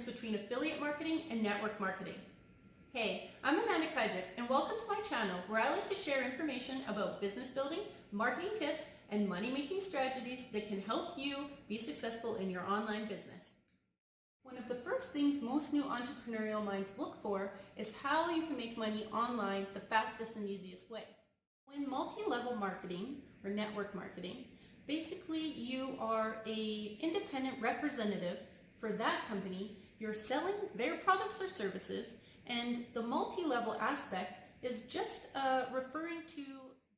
difference between affiliate marketing and network marketing. Hey, I'm Amanda Kajik, and welcome to my channel where I like to share information about business building, marketing tips, and money-making strategies that can help you be successful in your online business. One of the first things most new entrepreneurial minds look for is how you can make money online the fastest and easiest way. In multi-level marketing or network marketing, basically you are an independent representative for that company. You're selling their products or services, and the multi-level aspect is just referring to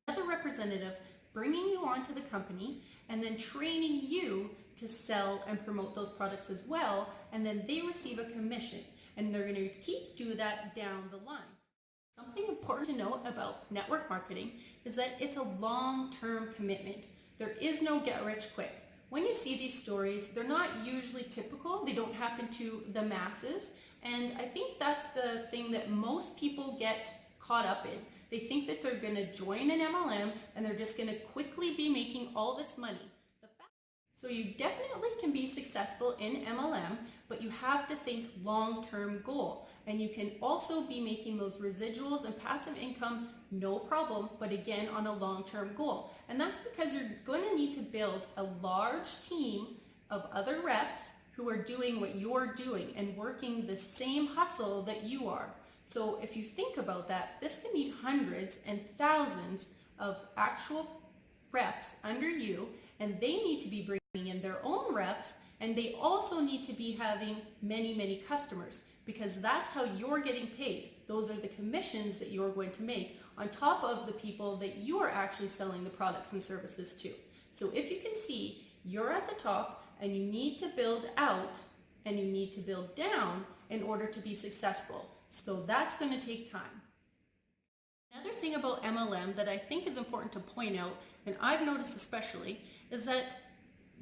another representative bringing you onto the company and then training you to sell and promote those products as well, and then they receive a commission, and they're going to keep doing that down the line. Something important to note about network marketing is that it's a long-term commitment. There is no get rich quick. When you see these stories, they're not usually typical. They don't happen to the masses. And I think that's the thing that most people get caught up in. They think that they're going to join an MLM and they're just going to quickly be making all this money. So you definitely can be successful in MLM, but you have to think long-term goal. And you can also be making those residuals and passive income, no problem, but again on a long-term goal. And that's because you're going to need to build a large team of other reps who are doing what you're doing and working the same hustle that you are. So if you think about that, this can need hundreds and thousands of actual reps under you, and they need to be bringing in their own reps, and they also need to be having many customers, because that's how you're getting paid. Those are the commissions that you're going to make on top of the people that you are actually selling the products and services to. So if you can see, you're at the top and you need to build out and you need to build down in order to be successful. So that's going to take time. Another thing about MLM that I think is important to point out, and I've noticed especially, is that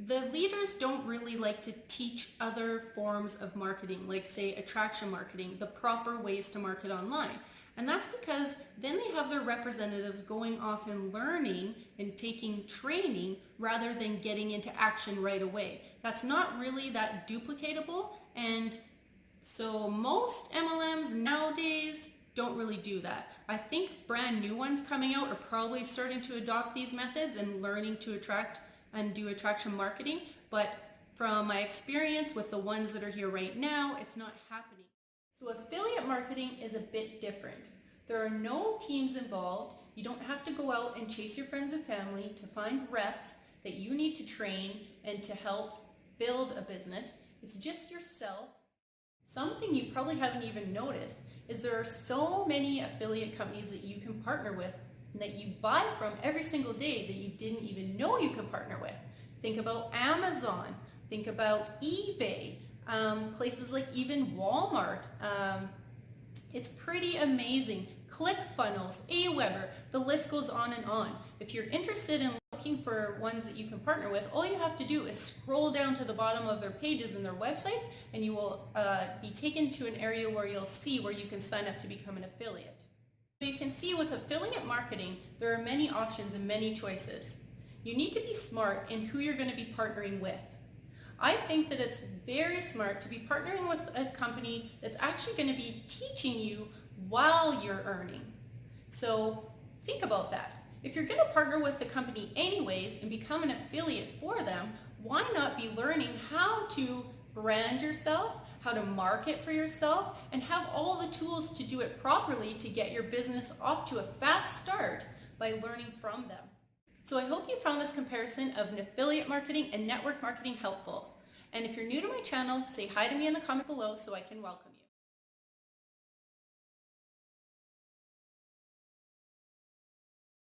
the leaders don't really like to teach other forms of marketing, like say attraction marketing, the proper ways to market online. And that's because then they have their representatives going off and learning and taking training rather than getting into action right away. That's not really that duplicatable, and so most MLMs nowadays don't really do that. I think brand new ones coming out are probably starting to adopt these methods and learning to attract and do attraction marketing, but from my experience with the ones that are here right now, it's not happening. So affiliate marketing is a bit different. There are no teams involved. You don't have to go out and chase your friends and family to find reps that you need to train and to help build a business. It's just yourself. Something you probably haven't even noticed is there are so many affiliate companies that you can partner with and that you buy from every single day that you didn't even know you could partner with. Think about Amazon, think about eBay, places like even Walmart. It's pretty amazing. ClickFunnels, Aweber, the list goes on and on. If you're interested in looking for ones that you can partner with, all you have to do is scroll down to the bottom of their pages and their websites, and you will be taken to an area where you'll see where you can sign up to become an affiliate. So you can see with affiliate marketing, there are many options and many choices. You need to be smart in who you're going to be partnering with. I think that it's very smart to be partnering with a company that's actually going to be teaching you while you're earning. So think about that. If you're going to partner with the company anyways and become an affiliate for them, why not be learning how to brand yourself, how to market for yourself, and have all the tools to do it properly to get your business off to a fast start by learning from them. So I hope you found this comparison of affiliate marketing and network marketing helpful. And if you're new to my channel, say hi to me in the comments below so I can welcome you.